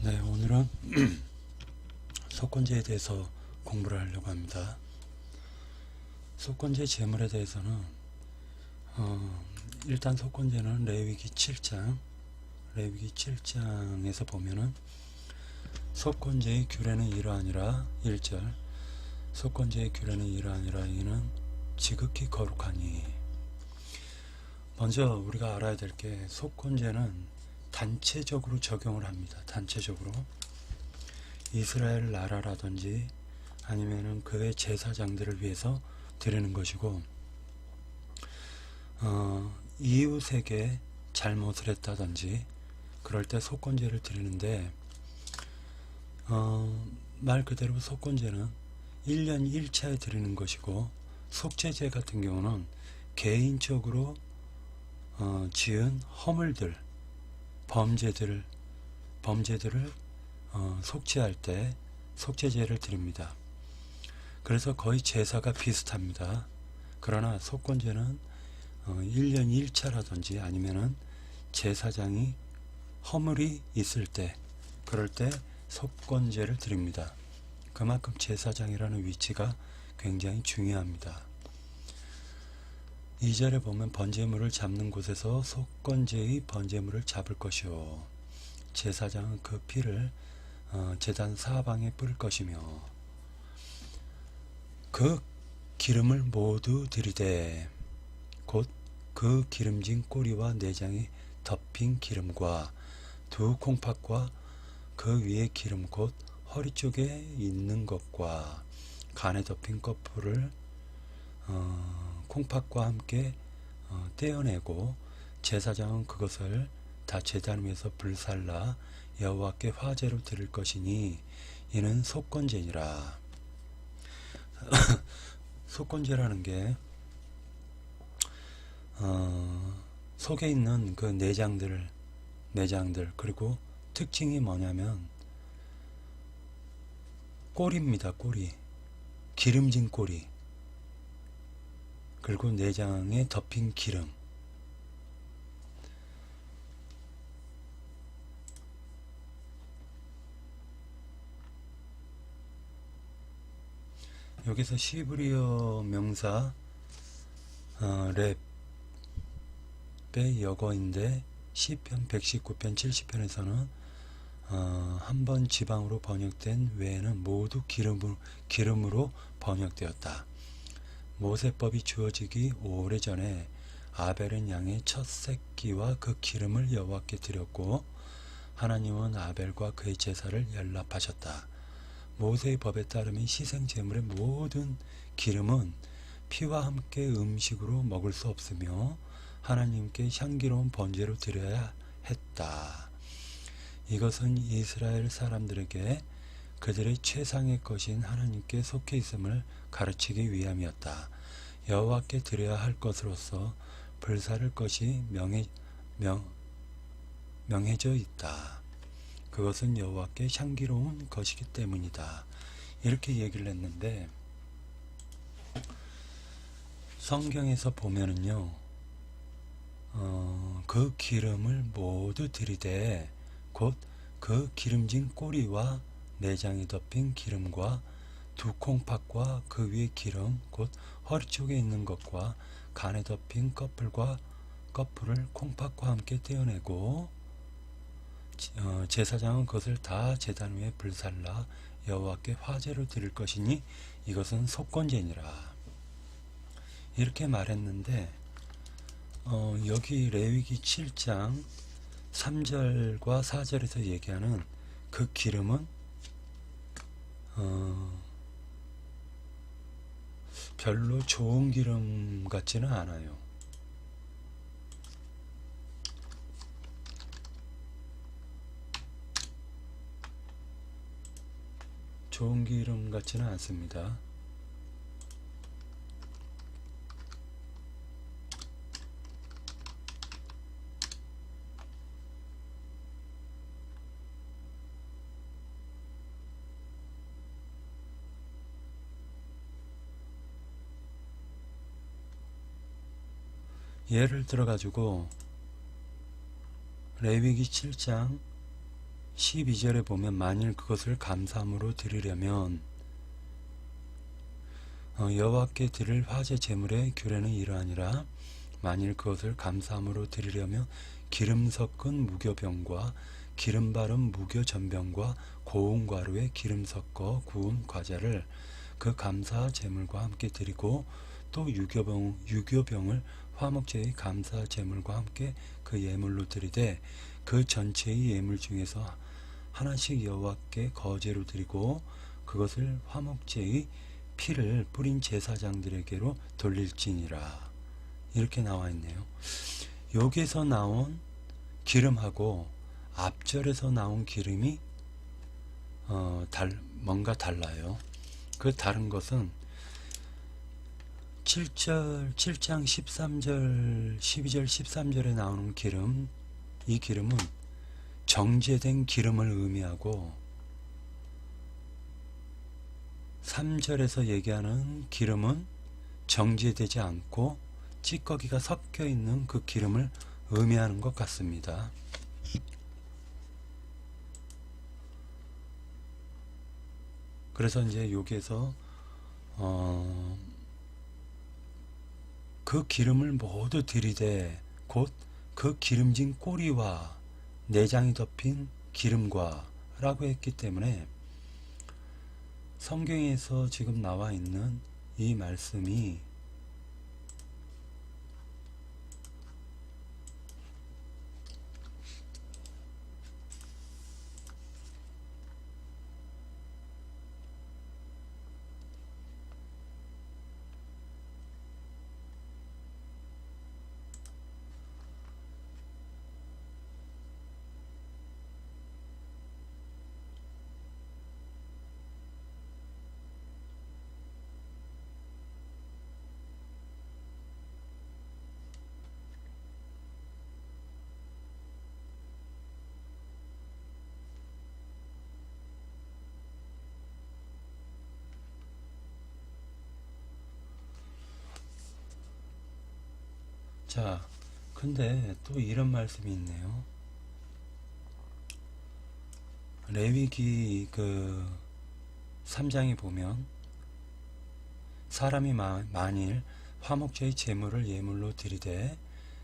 네, 오늘은 속건제에 대해서 공부를 하려고 합니다. 속건제 제물에 대해서는 일단 속건제는 레위기 7장에서 보면은 속건제의 규례는 이러하니라 1절 속건제의 규례는 이러하니라 이는 지극히 거룩하니. 먼저 우리가 알아야 될 게 속건제는 단체적으로 적용을 합니다. 단체적으로 이스라엘 나라라든지 아니면은 그의 제사장들을 위해서 드리는 것이고, 이웃에게 잘못을 했다든지 그럴 때 속건제를 드리는데, 말 그대로 속건제는 1년 1차에 드리는 것이고, 속죄제 같은 경우는 개인적으로 지은 허물들, 범죄들을 속죄할 때 속죄제를 드립니다. 그래서 거의 제사가 비슷합니다. 그러나 속건제는 1년 1차라든지 아니면은 제사장이 허물이 있을 때, 그럴 때 속건제를 드립니다. 그만큼 제사장이라는 위치가 굉장히 중요합니다. 2절에 보면 번제물을 잡는 곳에서 속건제의 번제물을 잡을 것이요 제사장은 그 피를 제단 사방에 뿌릴 것이며 그 기름을 모두 들이되 곧 그 기름진 꼬리와 내장에 덮인 기름과 두 콩팥과 그 위에 기름 곧 허리 쪽에 있는 것과 간에 덮인 거풀을 콩팥과 함께 떼어내고 제사장은 그것을 다 제단 위에서 불살라 여호와께 화제로 드릴 것이니 이는 속건제니라. 속건제라는 게 속에 있는 그 내장들 그리고 특징이 뭐냐면 꼬리입니다. 꼬리, 기름진 꼬리, 그리고 내장에 덮인 기름. 여기서 시브리어 명사 랩의 여거인데 시편 119편 70편에서는 한 번 지방으로 번역된 외에는 모두 기름으로 번역되었다. 모세법이 주어지기 오래전에 아벨은 양의 첫 새끼와 그 기름을 여호와께 드렸고 하나님은 아벨과 그의 제사를 연락하셨다. 모세의 법에 따르면 희생 제물의 모든 기름은 피와 함께 음식으로 먹을 수 없으며 하나님께 향기로운 번제로 드려야 했다. 이것은 이스라엘 사람들에게 그들의 최상의 것인 하나님께 속해 있음을 가르치기 위함이었다. 여호와께 드려야 할 것으로서 불사를 것이 명해져 있다. 그것은 여호와께 향기로운 것이기 때문이다. 이렇게 얘기를 했는데, 성경에서 보면은요, 그 기름을 모두 들이되 곧 그 기름진 꼬리와 내장에 덮인 기름과 두 콩팥과 그 위에 기름 곧 허리 쪽에 있는 것과 간에 덮인 거풀을 콩팥과 함께 떼어내고 제사장은 그것을 다 제단 위에 불살라 여호와께 화제로 드릴 것이니 이것은 속건제니라. 이렇게 말했는데 여기 레위기 7장 3절과 4절에서 얘기하는 그 기름은 별로 좋은 기름 같지는 않아요. 좋은 기름 같지는 않습니다. 예를 들어 가지고 레위기 7장 12절에 보면 만일 그것을 감사함으로 드리려면 여호와께 드릴 화제 제물의 규례는 이러하니라. 만일 그것을 감사함으로 드리려면 기름 섞은 무교병과 기름 바른 무교전병과 고운 가루에 기름 섞어 구운 과자를 그 감사 제물과 함께 드리고 또 유교병을 화목제의 감사 제물과 함께 그 예물로 드리되 그 전체의 예물 중에서 하나씩 여호와께 거제로 드리고 그것을 화목제의 피를 뿌린 제사장들에게로 돌릴지니라. 이렇게 나와 있네요. 여기에서 나온 기름하고 앞절에서 나온 기름이 뭔가 달라요. 그 다른 것은 7장 13절, 12절, 13절에 나오는 기름, 이 기름은 정제된 기름을 의미하고 3절에서 얘기하는 기름은 정제되지 않고 찌꺼기가 섞여 있는 그 기름을 의미하는 것 같습니다. 그래서 이제 여기에서 그 기름을 모두 들이되 곧 그 기름진 꼬리와 내장이 덮인 기름과 라고 했기 때문에 성경에서 지금 나와 있는 이 말씀이 자, 근데 또 이런 말씀이 있네요. 레위기 그 3장에 보면 사람이 만일 화목제의 제물을 예물로 드리되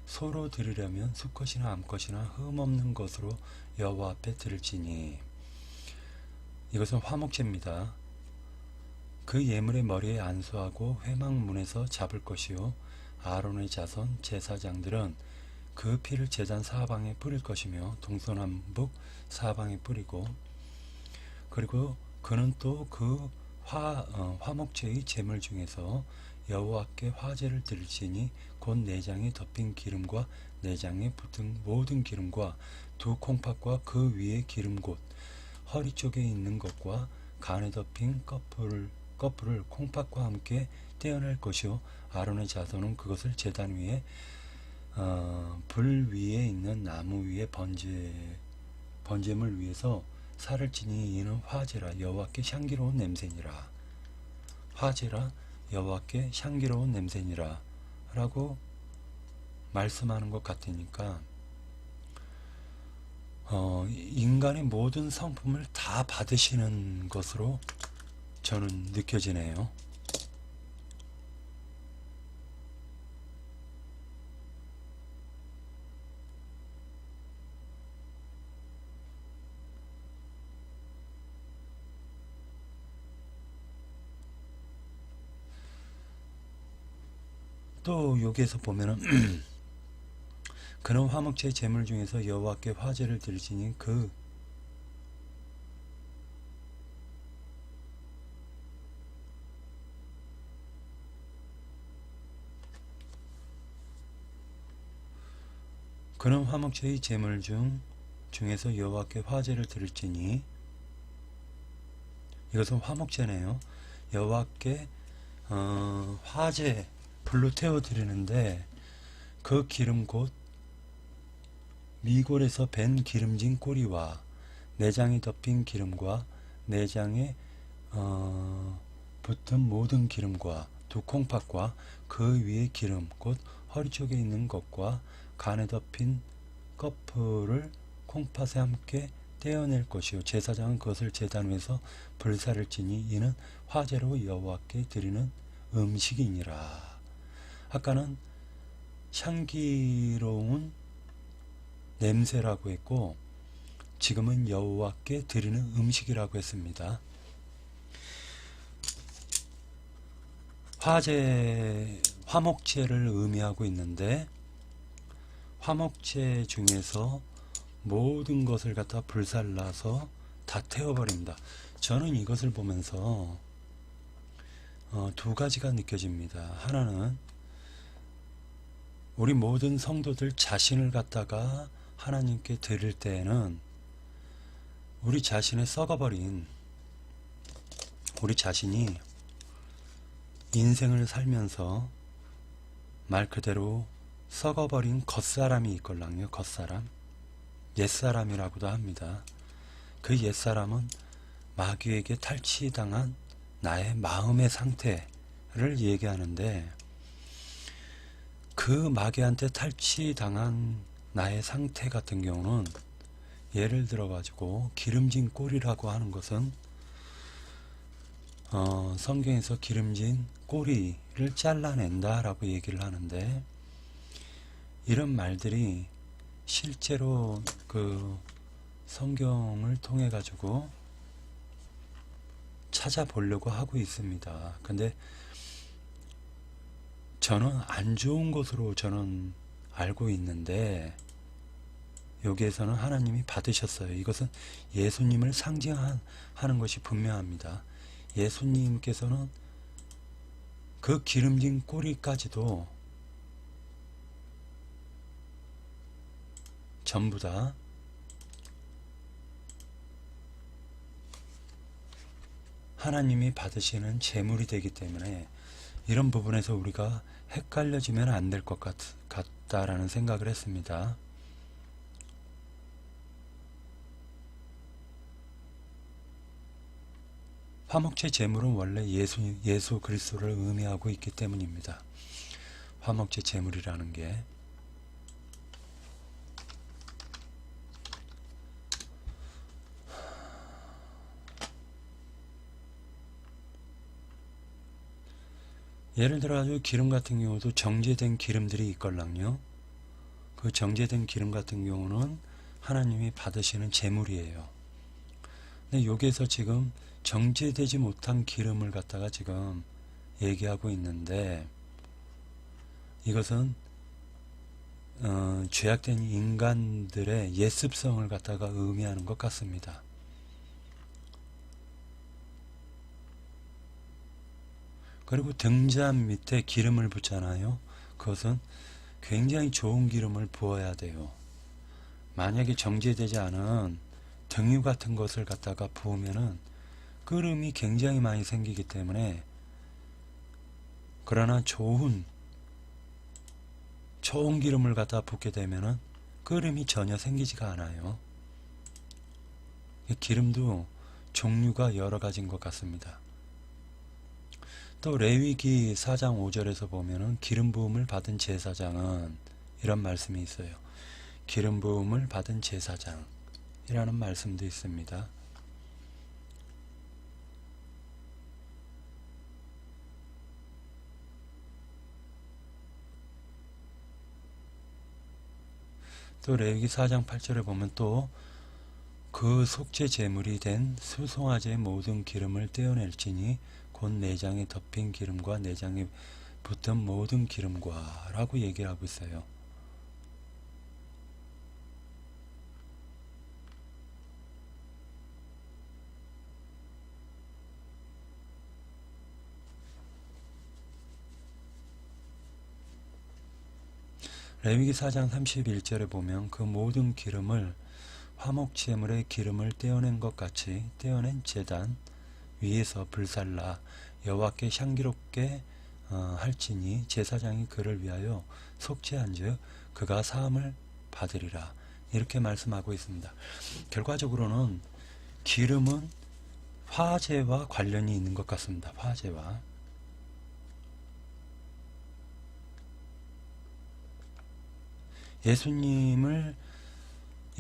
소로 드리려면 수컷이나 암컷이나 흠없는 것으로 여호와 앞에 드릴지니 이것은 화목제입니다. 그 예물의 머리에 안수하고 회막문에서 잡을 것이요 아론의 자손 제사장들은 그 피를 제단 사방에 뿌릴 것이며 동서남북 사방에 뿌리고 그리고 그는 또 그 화목제의 제물 중에서 여호와께 화제를 드릴지니 곧 내장에 덮인 기름과 내장에 붙은 모든 기름과 두 콩팥과 그 위에 기름 곧 허리 쪽에 있는 것과 간에 덮인 꺼풀을 콩팥과 함께 떼어낼 것이요 아론의 자손은 그것을 제단 위에 불 위에 있는 나무 위에 번제물 위에서 살을 지니 이는 화제라 여호와께 향기로운 냄새니라. 화제라 여호와께 향기로운 냄새니라 라고 말씀하는 것 같으니까 인간의 모든 성품을 다 받으시는 것으로 저는 느껴지네요. 또 여기에서 보면은 그런 화목제 제물 중에서 여호와께 화제를 드리지니 그런 화목제의 제물 중에서 여호와께 화제를 드릴지니 이것은 화목제네요. 여호와께 화제 불로 태워 드리는데 그 기름 곧 미골에서 밴 기름진 꼬리와 내장이 덮인 기름과 내장에 붙은 모든 기름과 두 콩팥과 그 위에 기름 곧 허리 쪽에 있는 것과 간에 덮인 꺼풀을 콩팥에 함께 떼어낼 것이요 제사장은 그것을 제단 위에서 불사를 지니 이는 화제로 여호와께 드리는 음식이니라. 아까는 향기로운 냄새라고 했고 지금은 여호와께 드리는 음식이라고 했습니다. 화목제를 의미하고 있는데 화목제 중에서 모든 것을 갖다 불살라서 다 태워버립니다. 저는 이것을 보면서 두 가지가 느껴집니다. 하나는 우리 모든 성도들 자신을 갖다가 하나님께 드릴 때에는 우리 자신의 썩어버린 우리 자신이 인생을 살면서 말 그대로 썩어버린 겉사람이 있걸랑요. 겉사람 옛사람이라고도 합니다. 그 옛사람은 마귀에게 탈취당한 나의 마음의 상태를 얘기하는데 그 마귀한테 탈취당한 나의 상태 같은 경우는 예를 들어 가지고 기름진 꼴이라고 하는 것은 성경에서 기름진 꼬리를 잘라낸다 라고 얘기를 하는데 이런 말들이 실제로 그 성경을 통해 가지고 찾아보려고 하고 있습니다. 근데 저는 안 좋은 것으로 저는 알고 있는데 여기에서는 하나님이 받으셨어요. 이것은 예수님을 상징하는 것이 분명합니다. 예수님께서는 그 기름진 꼬리까지도 전부 다 하나님이 받으시는 제물이 되기 때문에 이런 부분에서 우리가 헷갈려지면 안 될 것 같다라는 생각을 했습니다. 화목제 제물은 원래 예수 그리스도를 의미하고 있기 때문입니다. 화목제 제물이라는 게 예를 들어 아주 기름 같은 경우도 정제된 기름들이 있걸랑요. 그 정제된 기름 같은 경우는 하나님이 받으시는 제물이에요. 근데 여기에서 지금 정제되지 못한 기름을 갖다가 지금 얘기하고 있는데 이것은 죄악된 인간들의 예습성을 갖다가 의미하는 것 같습니다. 그리고 등잔 밑에 기름을 붓잖아요. 그것은 굉장히 좋은 기름을 부어야 돼요. 만약에 정제되지 않은 등유 같은 것을 갖다가 부으면은 끓음이 굉장히 많이 생기기 때문에 그러나 좋은 기름을 갖다 붓게 되면은 끓음이 전혀 생기지가 않아요. 기름도 종류가 여러 가지인 것 같습니다. 또 레위기 4장 5절에서 보면은 기름 부음을 받은 제사장은 이런 말씀이 있어요. 기름 부음을 받은 제사장이라는 말씀도 있습니다. 또 레위기 4장 8절에 보면 또 그 속죄 제물이 된 수송아지의 모든 기름을 떼어낼지니 곧 내장에 덮인 기름과 내장에 붙은 모든 기름과 라고 얘기를 하고 있어요. 레위기 4장 31절에 보면 그 모든 기름을 화목제물의 기름을 떼어낸 것 같이 떼어낸 제단 위에서 불살라 여호와께 향기롭게 할지니 제사장이 그를 위하여 속죄한즉 그가 사함을 받으리라. 이렇게 말씀하고 있습니다. 결과적으로는 기름은 화제와 관련이 있는 것 같습니다. 화제와.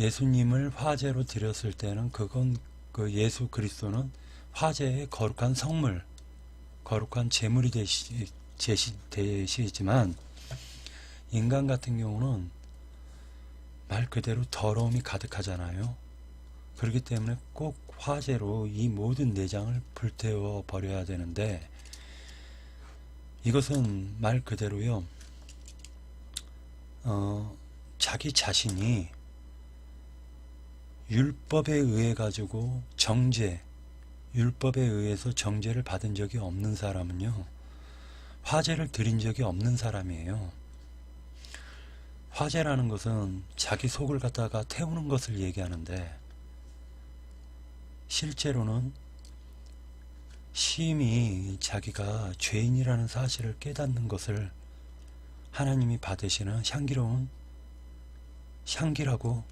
예수님을 화제로 드렸을 때는 그건 그 예수 그리스도는 화제의 거룩한 성물, 거룩한 제물이 되시지만 인간 같은 경우는 말 그대로 더러움이 가득하잖아요. 그렇기 때문에 꼭 화제로 이 모든 내장을 불태워 버려야 되는데, 이것은 말 그대로요, 자기 자신이 율법에 의해 가지고 율법에 의해서 정죄를 받은 적이 없는 사람은요, 화제를 드린 적이 없는 사람이에요. 화제라는 것은 자기 속을 갖다가 태우는 것을 얘기하는데, 실제로는 심히 자기가 죄인이라는 사실을 깨닫는 것을 하나님이 받으시는 향기로운 향기라고,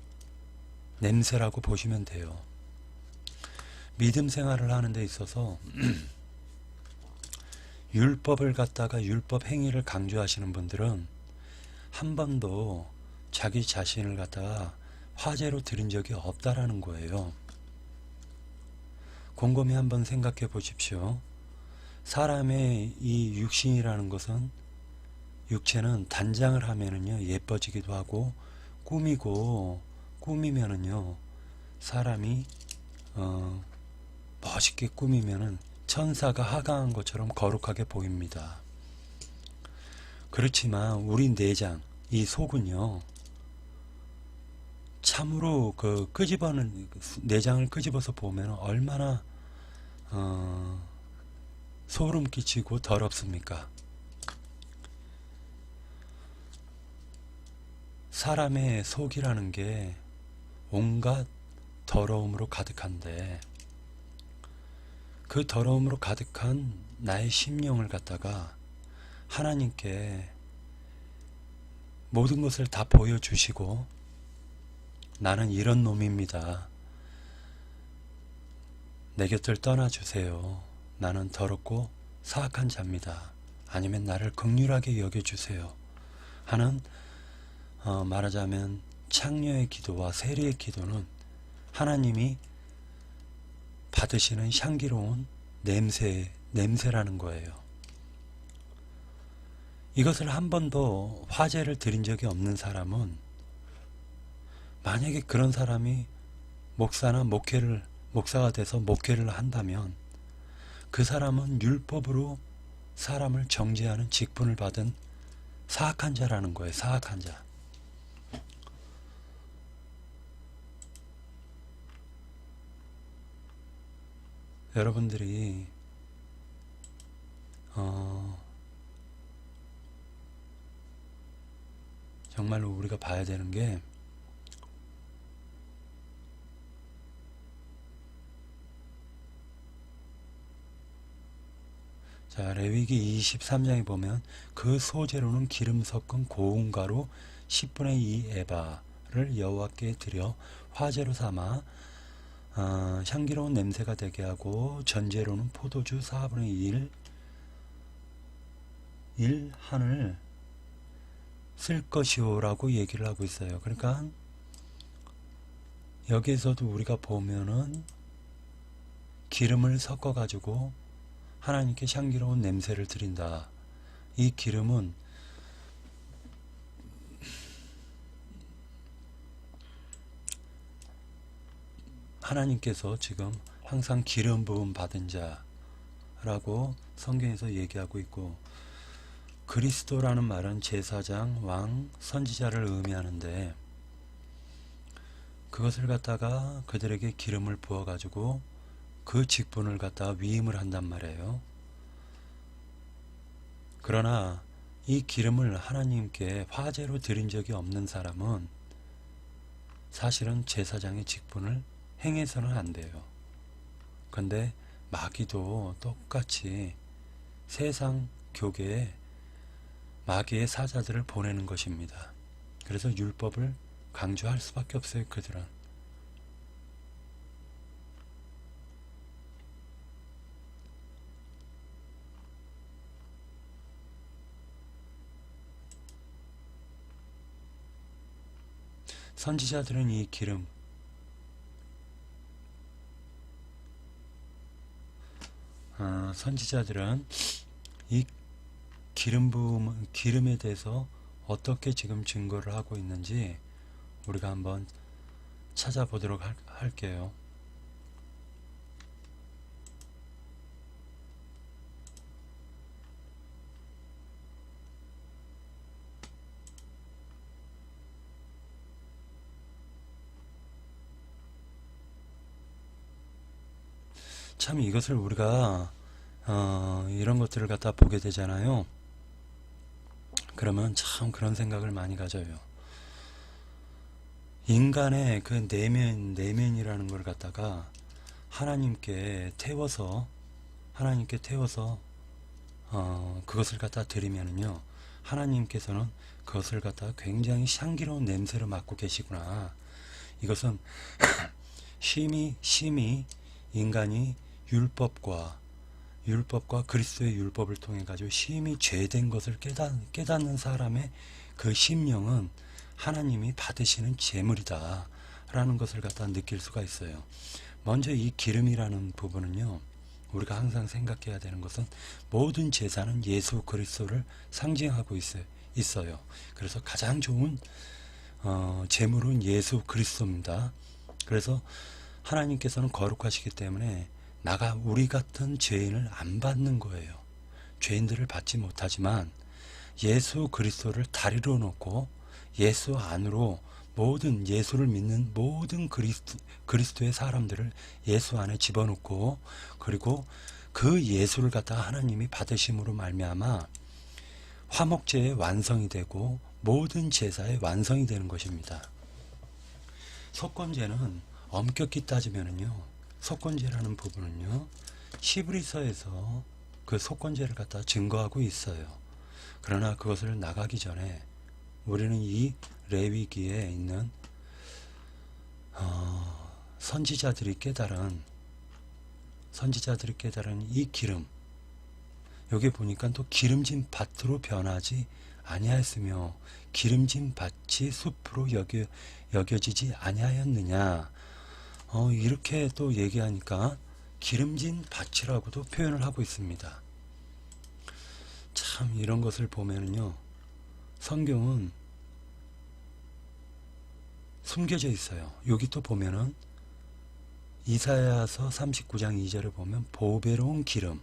냄새라고 보시면 돼요. 믿음 생활을 하는 데 있어서 율법을 갖다가 율법 행위를 강조하시는 분들은 한 번도 자기 자신을 갖다가 화제로 드린 적이 없다라는 거예요. 곰곰이 한번 생각해 보십시오. 사람의 이 육신이라는 것은, 육체는 단장을 하면은요 예뻐지기도 하고, 꾸미면은요 사람이 멋있게 꾸미면은 천사가 하강한 것처럼 거룩하게 보입니다. 그렇지만 우리 내장, 이 속은요, 참으로 그 내장을 끄집어서 보면 얼마나 소름 끼치고 더럽습니까? 사람의 속이라는 게 온갖 더러움으로 가득한데, 그 더러움으로 가득한 나의 심령을 갖다가 하나님께 모든 것을 다 보여주시고, 나는 이런 놈입니다, 내 곁을 떠나주세요, 나는 더럽고 사악한 자입니다, 아니면 나를 긍휼하게 여겨주세요 하는, 말하자면 창녀의 기도와 세리의 기도는 하나님이 받으시는 향기로운 냄새라는 거예요. 이것을 한 번도 화제를 드린 적이 없는 사람은, 만약에 그런 사람이 목사가 돼서 목회를 한다면, 그 사람은 율법으로 사람을 정죄하는 직분을 받은 사악한 자라는 거예요. 사악한 자. 여러분들이 정말로 우리가 봐야 되는 게, 자, 레위기 23장에 보면 그 소재로는 기름 섞은 고운 가루 10분의 2 에바를 여호와께 드려 화제로 삼아 향기로운 냄새가 되게 하고, 전제로는 포도주 4분의 1 한을 쓸 것이오라고 얘기를 하고 있어요. 그러니까 여기에서도 우리가 보면은 기름을 섞어 가지고 하나님께 향기로운 냄새를 드린다. 이 기름은 하나님께서 지금 항상 기름 부음 받은 자라고 성경에서 얘기하고 있고, 그리스도라는 말은 제사장, 왕, 선지자를 의미하는데, 그것을 갖다가 그들에게 기름을 부어 가지고 그 직분을 갖다가 위임을 한단 말이에요. 그러나 이 기름을 하나님께 화제로 드린 적이 없는 사람은 사실은 제사장의 직분을 행해서는 안 돼요. 근데 마귀도 똑같이 세상 교계에 마귀의 사자들을 보내는 것입니다. 그래서 율법을 강조할 수밖에 없어요. 그들은. 선지자들은 이 기름, 선지자들은 이 기름 부음, 기름에 대해서 어떻게 지금 증거를 하고 있는지 우리가 한번 찾아보도록 할게요. 참 이것을 우리가 이런 것들을 갖다 보게 되잖아요. 그러면 참 그런 생각을 많이 가져요. 인간의 그 내면이라는 걸 갖다가 하나님께 태워서 그것을 갖다 드리면은요, 하나님께서는 그것을 갖다가 굉장히 향기로운 냄새로 맡고 계시구나. 이것은 심히 인간이 율법과 그리스도의 율법을 통해 가지고 심히 죄된 것을 깨닫는 사람의 그 심령은 하나님이 받으시는 제물이다 라는 것을 갖다 느낄 수가 있어요. 먼저 이 기름이라는 부분은요, 우리가 항상 생각해야 되는 것은 모든 제사는 예수 그리스도를 상징하고 있어요. 그래서 가장 좋은 제물은 예수 그리스도입니다. 그래서 하나님께서는 거룩하시기 때문에 우리 같은 죄인을 안 받는 거예요. 죄인들을 받지 못하지만 예수 그리스도를 다리로 놓고 예수 안으로 예수를 믿는 모든 그리스도의 사람들을 예수 안에 집어넣고, 그리고 그 예수를 갖다가 하나님이 받으심으로 말미암아 화목제의 완성이 되고 모든 제사의 완성이 되는 것입니다. 속건제는 엄격히 따지면은요, 속건제라는 부분은요, 히브리서에서 그 속건제를 갖다 증거하고 있어요. 그러나 그것을 나가기 전에 우리는 이 레위기에 있는 선지자들이 깨달은 이 기름, 여기 보니까 또 기름진 밭으로 변하지 아니하였으며 기름진 밭이 숲으로 여겨지지 아니하였느냐. 이렇게 또 얘기하니까 기름진 밭이라고도 표현을 하고 있습니다. 참 이런 것을 보면은요, 성경은 숨겨져 있어요. 여기 또 보면은 이사야서 39장 2절을 보면 보배로운 기름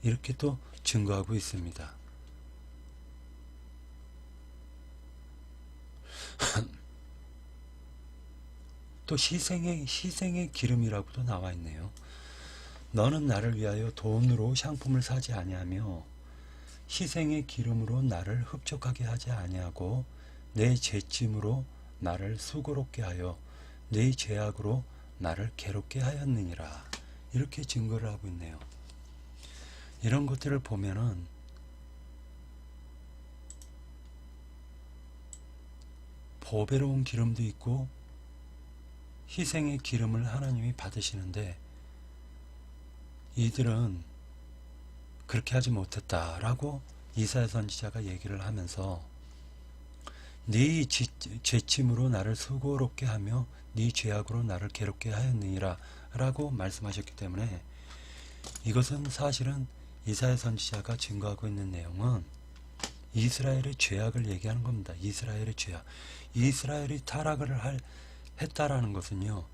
이렇게 또 증거하고 있습니다. 또 희생의 기름이라고도 나와 있네요. 너는 나를 위하여 돈으로 향품을 사지 아니하며 희생의 기름으로 나를 흡족하게 하지 아니하고 내 죄짐으로 나를 수고롭게 하여 내 죄악으로 나를 괴롭게 하였느니라. 이렇게 증거를 하고 있네요. 이런 것들을 보면은 보배로운 기름도 있고 희생의 기름을 하나님이 받으시는데, 이들은 그렇게 하지 못했다라고 이사야 선지자가 얘기를 하면서 네 죄짐으로 나를 수고롭게 하며 네 죄악으로 나를 괴롭게 하였느니라 라고 말씀하셨기 때문에, 이것은 사실은 이사야 선지자가 증거하고 있는 내용은 이스라엘의 죄악을 얘기하는 겁니다. 이스라엘의 죄악. 이스라엘이 타락을 했다라는 것은요,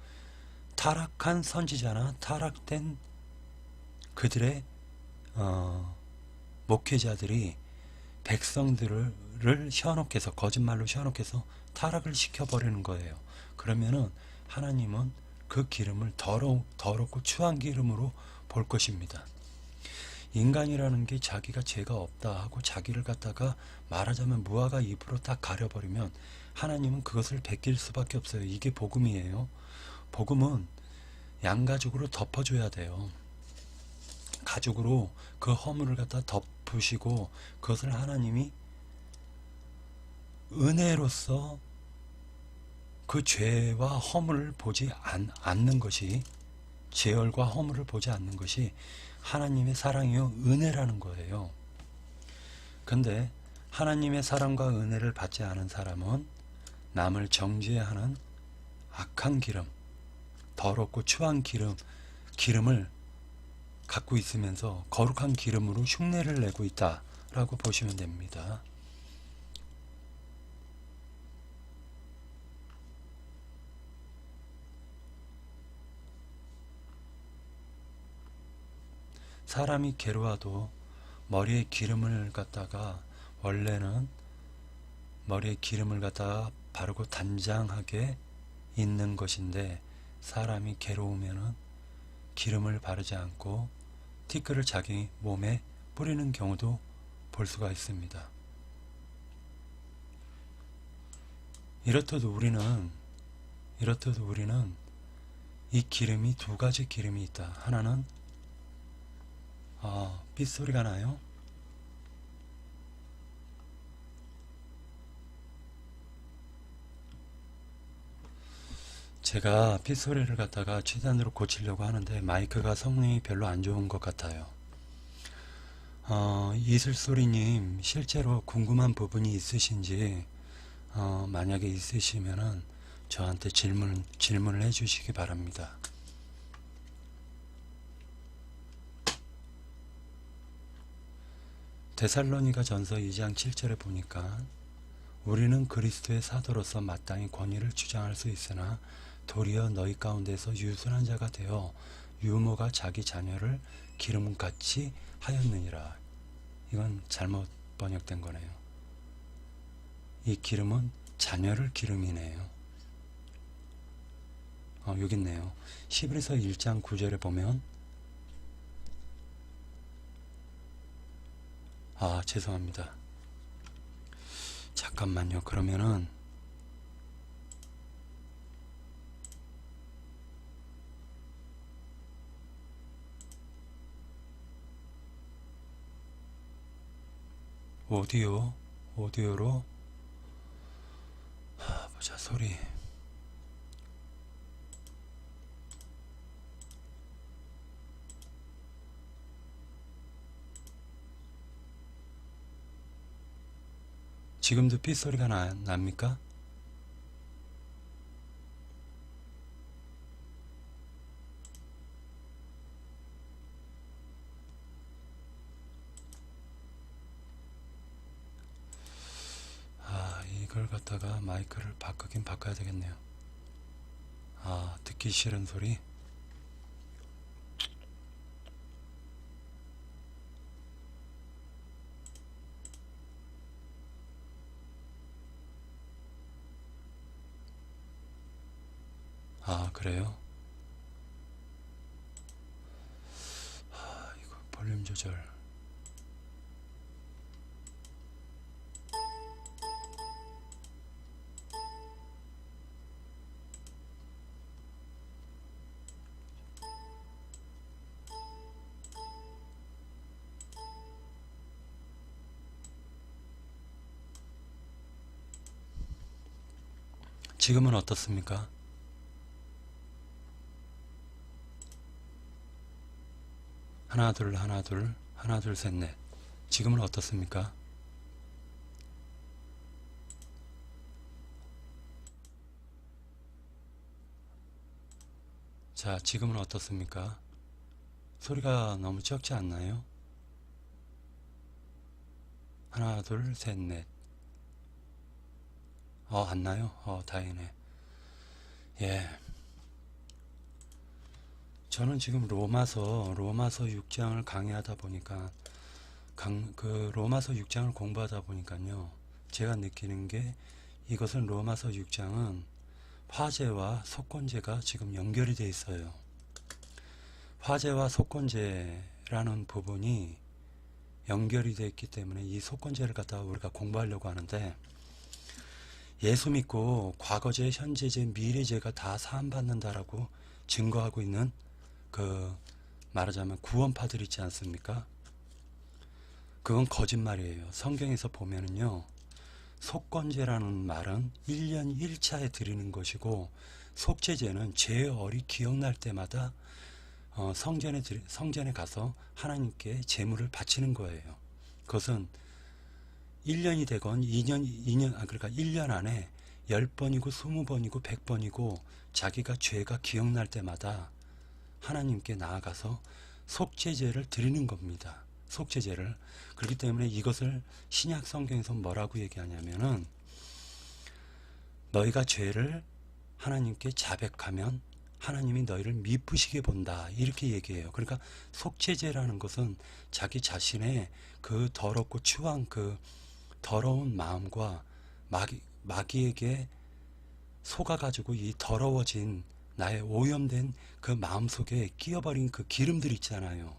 타락한 선지자나 타락된 그들의 목회자들이 백성들을 거짓말로 현혹해서 타락을 시켜버리는 거예요. 그러면은 하나님은 그 기름을 더럽고 추한 기름으로 볼 것입니다. 인간이라는 게 자기가 죄가 없다 하고 자기를 갖다가 말하자면 무화과 잎으로 딱 가려버리면 하나님은 그것을 베낄 수밖에 없어요. 이게 복음이에요. 복음은 양가죽으로 덮어줘야 돼요. 가죽으로 그 허물을 갖다 덮으시고 그것을 하나님이 은혜로서 그 죄와 허물을 보지 않는 것이, 죄열과 허물을 보지 않는 것이 하나님의 사랑이요 은혜라는 거예요. 근데 하나님의 사랑과 은혜를 받지 않은 사람은 남을 정죄하는 악한 기름, 더럽고 추한 기름을 갖고 있으면서 거룩한 기름으로 흉내를 내고 있다라고 보시면 됩니다. 사람이 괴로워도 머리에 기름을 갖다가 원래는 머리에 기름을 갖다가 바르고 단장하게 있는 것인데 사람이 괴로우면은 기름을 바르지 않고 티끌을 자기 몸에 뿌리는 경우도 볼 수가 있습니다. 이렇듯 우리는 이 기름이 두 가지 기름이 있다. 하나는 빗소리가 나요. 제가 빗소리를 갖다가 최단으로 고치려고 하는데 마이크가 성능이 별로 안 좋은 것 같아요. 이슬소리님, 실제로 궁금한 부분이 있으신지 만약에 있으시면은 저한테 질문을 해주시기 바랍니다. 데살로니가 전서 2장 7절에 보니까 우리는 그리스도의 사도로서 마땅히 권위를 주장할 수 있으나 도리어 너희 가운데서 유순한 자가 되어 유모가 자기 자녀를 기름같이 하였느니라. 이건 잘못 번역된 거네요. 이 기름은 자녀를 기름이네요. 여기 있네요. 히브리서 1장 9절에 보면 죄송합니다. 잠깐만요. 그러면은 오디오로 보자. 소리 지금도 빗소리가 납니까? 이걸 갖다가 마이크를 바꾸긴 바꿔야 되겠네요. 듣기 싫은 소리. 그래요? 이거 볼륨 조절. 지금은 어떻습니까? 하나 둘 셋 넷. 지금은 어떻습니까? 자, 지금은 어떻습니까? 소리가 너무 적지 않나요? 하나 둘 셋 넷. 안 나요? 다행이네. 예. 저는 지금 로마서 6장을 강의하다 보니까 그 로마서 6장을 공부하다 보니까요, 제가 느끼는 게 이것은 로마서 6장은 화재와 속건제가 지금 연결이 되어 있어요. 화재와 속건제라는 부분이 연결이 되어 있기 때문에 이 속건제를 갖다가 우리가 공부하려고 하는데, 예수 믿고 과거제, 현재제, 미래제가 다 사함받는다라고 증거하고 있는 말하자면 구원파들 있지 않습니까? 그건 거짓말이에요. 성경에서 보면은요, 속건제라는 말은 1년 1차에 드리는 것이고, 속죄제는 죄어리 기억날 때마다 성전에 가서 하나님께 제물을 바치는 거예요. 그것은 1년이 되건 2년, 그러니까 1년 안에 10번이고 20번이고 100번이고 자기가 죄가 기억날 때마다 하나님께 나아가서 속죄제를 드리는 겁니다. 속죄제를. 그렇기 때문에 이것을 신약 성경에서 뭐라고 얘기하냐면은 너희가 죄를 하나님께 자백하면 하나님이 너희를 미쁘시게 본다, 이렇게 얘기해요. 그러니까 속죄제라는 것은 자기 자신의 그 더럽고 추한 그 더러운 마음과 마귀에게 속아가지고 이 더러워진 나의 오염된 그 마음속에 끼어버린 그 기름들 있잖아요.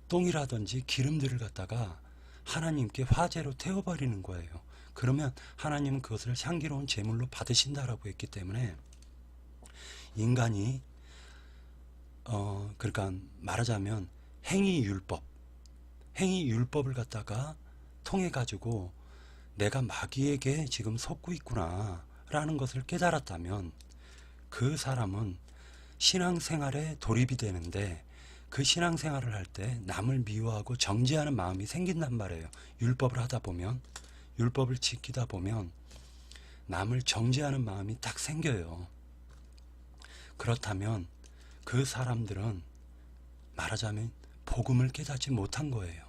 똥이라든지 기름들을 갖다가 하나님께 화제로 태워버리는 거예요. 그러면 하나님은 그것을 향기로운 제물로 받으신다라고 했기 때문에 인간이 그러니까 말하자면 행위율법을 갖다가 통해 가지고 내가 마귀에게 지금 속고 있구나 라는 것을 깨달았다면 그 사람은 신앙생활에 돌입이 되는데, 그 신앙생활을 할 때 남을 미워하고 정죄하는 마음이 생긴단 말이에요. 율법을 하다 보면, 율법을 지키다 보면 남을 정죄하는 마음이 딱 생겨요. 그렇다면 그 사람들은 말하자면 복음을 깨닫지 못한 거예요.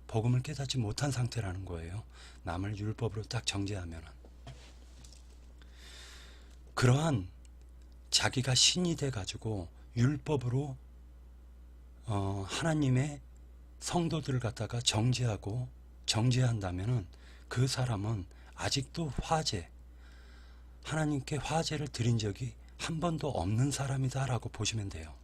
복음을 깨닫지 못한 상태라는 거예요. 남을 율법으로 딱 정죄하면은. 그러한 자기가 신이 돼 가지고 율법으로 하나님의 성도들을 갖다가 정죄한다면은 그 사람은 아직도 하나님께 화제를 드린 적이 한 번도 없는 사람이다라고 보시면 돼요.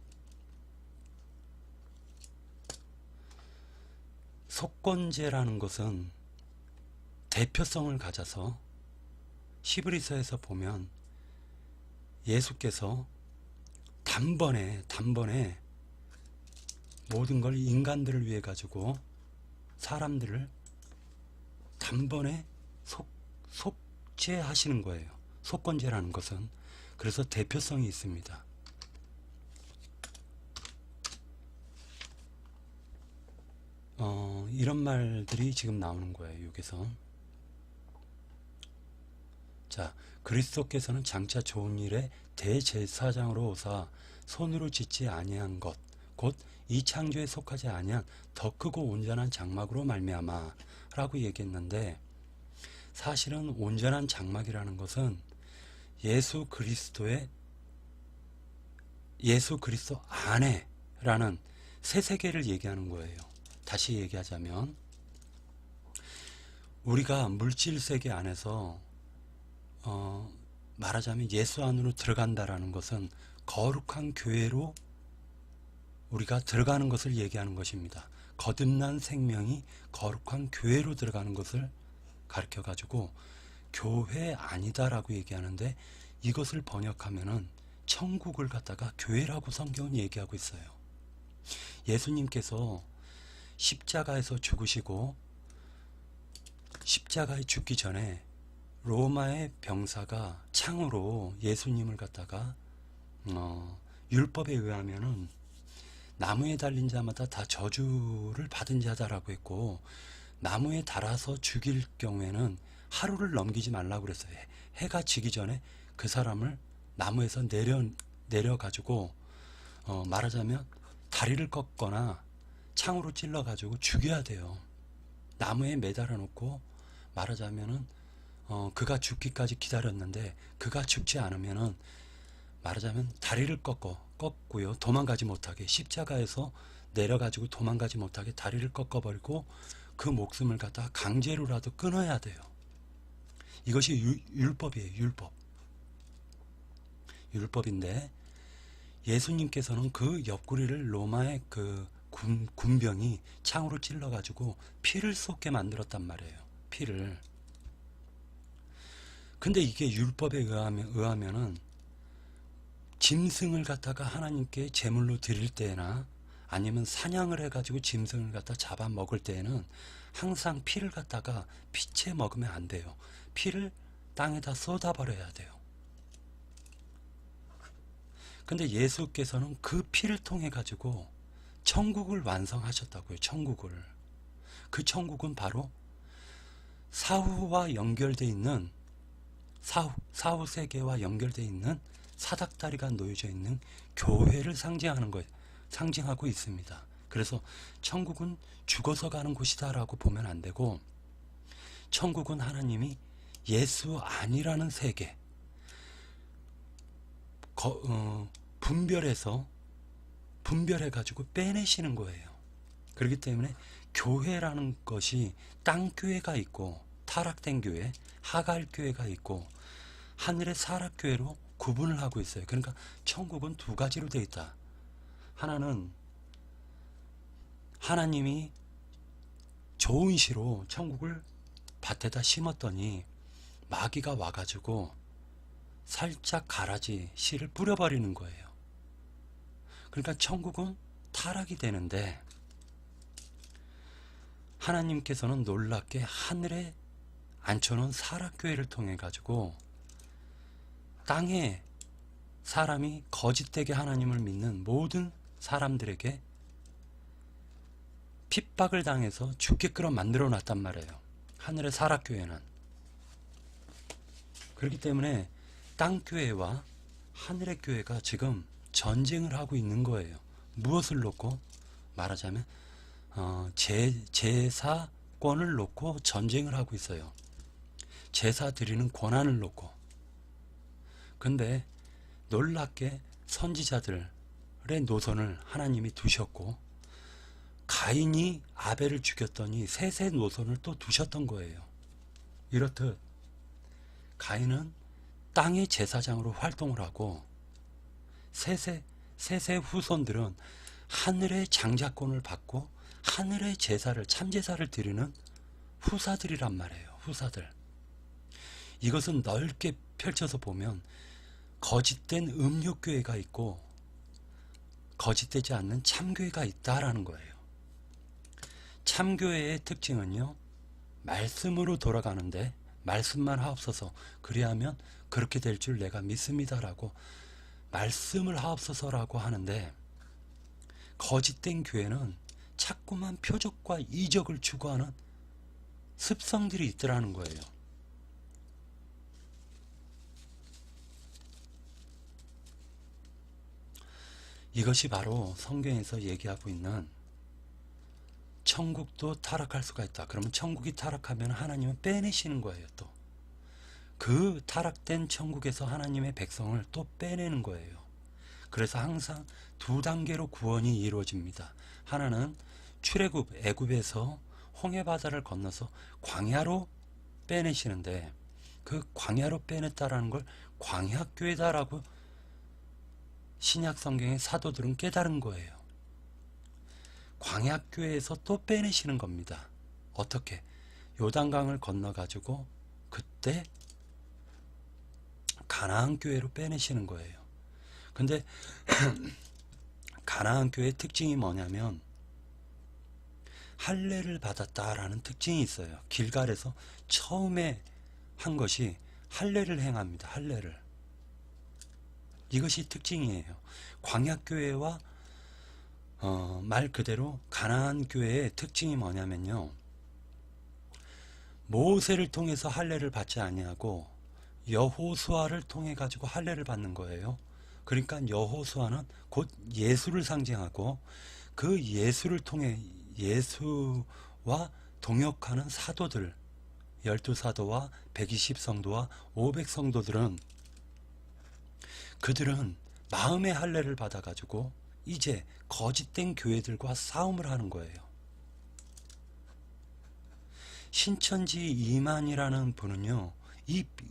속건제라는 것은 대표성을 가져서 히브리서에서 보면 예수께서 단번에 모든 걸 인간들을 위해 가지고 사람들을 단번에 속죄하시는 거예요. 속건제라는 것은. 그래서 대표성이 있습니다. 이런 말들이 지금 나오는 거예요. 여기서. 자, 그리스도께서는 장차 좋은 일에 대제사장으로 오사 손으로 짓지 아니한 것, 곧 이 창조에 속하지 아니한 더 크고 온전한 장막으로 말미암아 라고 얘기했는데, 사실은 온전한 장막이라는 것은 예수 그리스도 안에라는 새 세계를 얘기하는 거예요. 다시 얘기하자면 우리가 물질 세계 안에서 말하자면 예수 안으로 들어간다라는 것은 거룩한 교회로 우리가 들어가는 것을 얘기하는 것입니다. 거듭난 생명이 거룩한 교회로 들어가는 것을 가르쳐 가지고 교회 아니다라고 얘기하는데, 이것을 번역하면은 천국을 갖다가 교회라고 성경은 얘기하고 있어요. 예수님께서 십자가에서 죽으시고 십자가에 죽기 전에 로마의 병사가 창으로 예수님을 갖다가 율법에 의하면은 나무에 달린 자마다 다 저주를 받은 자다라고 했고, 나무에 달아서 죽일 경우에는 하루를 넘기지 말라고 그랬어요. 해가 지기 전에 그 사람을 나무에서 내려가지고 말하자면 다리를 꺾거나 창으로 찔러가지고 죽여야 돼요. 나무에 매달아 놓고 말하자면은 그가 죽기까지 기다렸는데, 그가 죽지 않으면은 말하자면 다리를 꺾고요. 도망가지 못하게, 십자가에서 내려가지고 도망가지 못하게 다리를 꺾어버리고 그 목숨을 갖다가 강제로라도 끊어야 돼요. 이것이 율법이에요. 율법인데, 예수님께서는 그 옆구리를 로마의 그 군병이 창으로 찔러가지고 피를 쏟게 만들었단 말이에요. 피를. 근데 이게 율법에 의하면은 짐승을 갖다가 하나님께 제물로 드릴 때나 아니면 사냥을 해가지고 짐승을 갖다 잡아 먹을 때에는 항상 피를 갖다가 피채 먹으면 안 돼요. 피를 땅에다 쏟아버려야 돼요. 근데 예수께서는 그 피를 통해 가지고 천국을 완성하셨다고요. 천국을. 그 천국은 바로 사후와 연결되어 있는 사후 세계와 연결되어 있는 사닥다리가 놓여져 있는 교회를 상징하는 거예요. 상징하고 있습니다. 그래서 천국은 죽어서 가는 곳이다라고 보면 안 되고, 천국은 하나님이 예수 아니라는 세계, 분별해가지고 빼내시는 거예요. 그렇기 때문에 교회라는 것이 땅교회가 있고, 타락된 교회, 하갈교회가 있고, 하늘의 사락교회로 구분을 하고 있어요. 그러니까 천국은 두 가지로 되어 있다. 하나는 하나님이 좋은 시로 천국을 밭에다 심었더니 마귀가 와가지고 살짝 가라지 씨를 뿌려버리는 거예요. 그러니까 천국은 타락이 되는데, 하나님께서는 놀랍게 하늘에 앉혀놓은 사락교회를 통해 가지고 땅에 사람이 거짓되게 하나님을 믿는 모든 사람들에게 핍박을 당해서 죽게끔 만들어 놨단 말이에요. 하늘의 사락교회는. 그렇기 때문에 땅교회와 하늘의 교회가 지금 전쟁을 하고 있는 거예요. 무엇을 놓고? 말하자면 제사권을 놓고 전쟁을 하고 있어요. 제사 드리는 권한을 놓고. 근데 놀랍게 선지자들의 노선을 하나님이 두셨고, 가인이 아벨을 죽였더니 셋의 노선을 또 두셨던 거예요. 이렇듯 가인은 땅의 제사장으로 활동을 하고, 셋의 후손들은 하늘의 장자권을 받고 하늘의 제사를, 참제사를 드리는 후사들이란 말이에요. 후사들. 이것은 넓게 펼쳐서 보면 거짓된 음욕교회가 있고 거짓되지 않는 참교회가 있다라는 거예요. 참교회의 특징은요, 말씀으로 돌아가는데 말씀만 하옵소서, 그리하면 그렇게 될 줄 내가 믿습니다라고 말씀을 하옵소서라고 하는데, 거짓된 교회는 자꾸만 표적과 이적을 추구하는 습성들이 있더라는 거예요. 이것이 바로 성경에서 얘기하고 있는, 천국도 타락할 수가 있다. 그러면 천국이 타락하면 하나님은 빼내시는 거예요. 또 그 타락된 천국에서 하나님의 백성을 또 빼내는 거예요. 그래서 항상 두 단계로 구원이 이루어집니다. 하나는 출애굽, 애굽에서 홍해바다를 건너서 광야로 빼내시는데, 그 광야로 빼냈다라는 걸 광야교회다라고 신약 성경의 사도들은 깨달은 거예요. 광야교회에서 또 빼내시는 겁니다. 어떻게? 요단강을 건너가지고 그때 가나안 교회로 빼내시는 거예요. 근데 가나안 교회의 특징이 뭐냐면 할례를 받았다라는 특징이 있어요. 길갈에서 처음에 한 것이 할례를 행합니다. 할례를. 이것이 특징이에요. 광야교회와 말 그대로 가나안 교회의 특징이 뭐냐면요, 모세를 통해서 할례를 받지 아니하고 여호수아를 통해 가지고 할례를 받는 거예요. 그러니까 여호수아는 곧 예수를 상징하고, 그 예수를 통해 예수와 동역하는 사도들, 12사도와 120성도와 500성도들은 그들은 마음의 할례를 받아 가지고 이제 거짓된 교회들과 싸움을 하는 거예요. 신천지 이만이라는 분은요,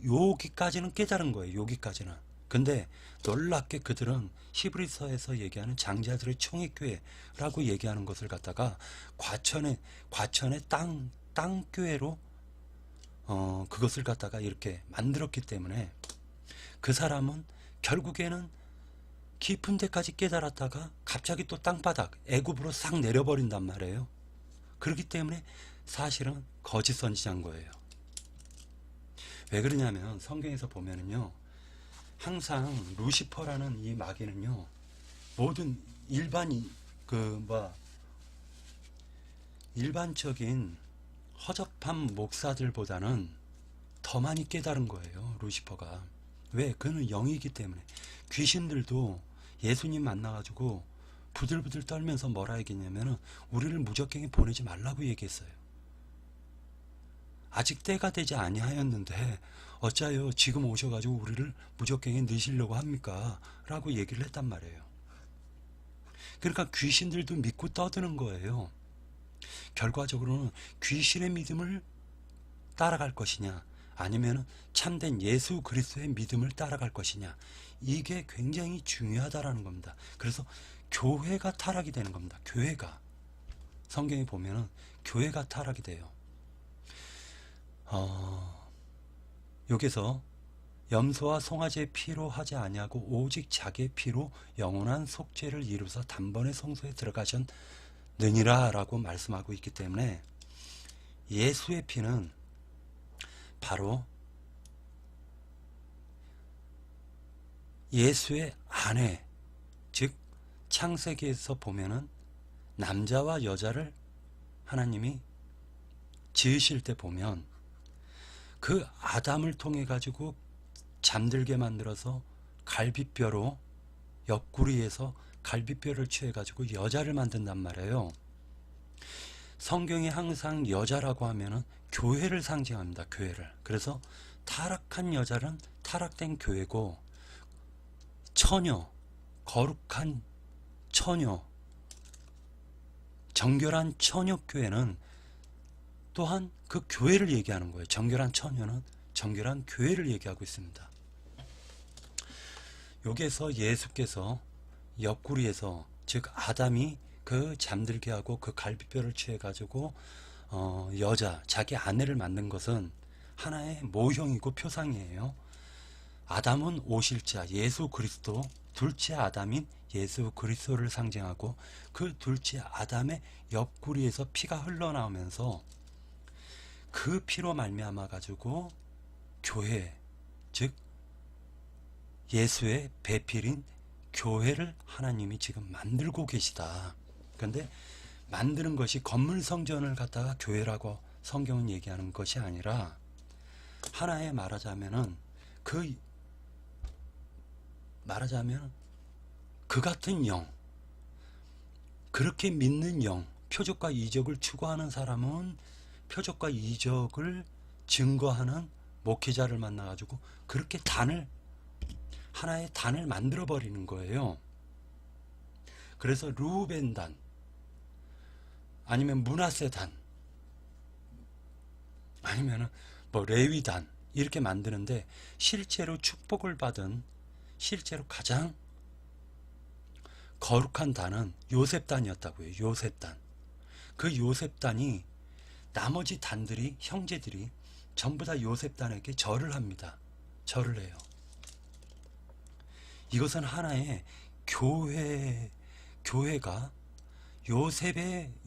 여기까지는 깨달은 거예요. 여기까지는. 근데 놀랍게 그들은 히브리서에서 얘기하는 장자들의 총회교회라고 얘기하는 것을 갖다가 과천의 땅교회로 그것을 갖다가 이렇게 만들었기 때문에, 그 사람은 결국에는 깊은 데까지 깨달았다가 갑자기 또 땅바닥 애굽으로 싹 내려버린단 말이에요. 그렇기 때문에 사실은 거짓 선지자인 거예요. 왜 그러냐면 성경에서 보면은요, 항상 루시퍼라는 이 마귀는요, 모든 일반적인 허접한 목사들보다는 더 많이 깨달은 거예요. 루시퍼가. 왜? 그는 영이기 때문에. 귀신들도 예수님 만나가지고 부들부들 떨면서 뭐라 얘기했냐면은 우리를 무적행에 보내지 말라고 얘기했어요. 아직 때가 되지 아니하였는데 어짜요 지금 오셔가지고 우리를 무적행에 넣으시려고 합니까? 라고 얘기를 했단 말이에요. 그러니까 귀신들도 믿고 떠드는 거예요. 결과적으로는 귀신의 믿음을 따라갈 것이냐 아니면 참된 예수 그리스도의 믿음을 따라갈 것이냐, 이게 굉장히 중요하다라는 겁니다. 그래서 교회가 타락이 되는 겁니다. 교회가. 성경에 보면은 교회가 타락이 돼요. 여기서 염소와 송아지의 피로 하지 아니하고 오직 자기의 피로 영원한 속죄를 이루사 단번에 성소에 들어가셨느니라 라고 말씀하고 있기 때문에 예수의 피는 바로 예수의 아내, 즉 창세기에서 보면은 남자와 여자를 하나님이 지으실 때 보면 그 아담을 통해 가지고 잠들게 만들어서 갈비뼈로 옆구리에서 갈비뼈를 취해 가지고 여자를 만든단 말이에요. 성경이 항상 여자라고 하면은 교회를 상징합니다. 교회를. 그래서 타락한 여자는 타락된 교회고, 처녀, 거룩한 처녀, 정결한 처녀교회는 또한 그 교회를 얘기하는 거예요. 정결한 처녀는 정결한 교회를 얘기하고 있습니다. 여기에서 예수께서 옆구리에서, 즉 아담이 그 잠들게 하고 그 갈비뼈를 취해 가지고 여자, 자기 아내를 만든 것은 하나의 모형이고 표상이에요. 아담은 오실자 예수 그리스도, 둘째 아담인 예수 그리스도를 상징하고, 그 둘째 아담의 옆구리에서 피가 흘러나오면서 그 피로 말미암아 가지고 교회, 즉 예수의 배필인 교회를 하나님이 지금 만들고 계시다. 그런데 만드는 것이 건물 성전을 갖다가 교회라고 성경은 얘기하는 것이 아니라, 하나의 말하자면 그 같은 영, 그렇게 믿는 영, 표적과 이적을 추구하는 사람은 표적과 이적을 증거하는 목회자를 만나가지고 그렇게 하나의 단을 만들어 버리는 거예요. 그래서 루벤단 아니면 므낫세단 아니면 레위단 이렇게 만드는데, 실제로 축복을 받은, 실제로 가장 거룩한 단은 요셉단이었다고요. 요셉단. 그 요셉단이, 나머지 단들이, 형제들이 전부 다 요셉단에게 절을 합니다. 절을 해요. 이것은 하나의 교회가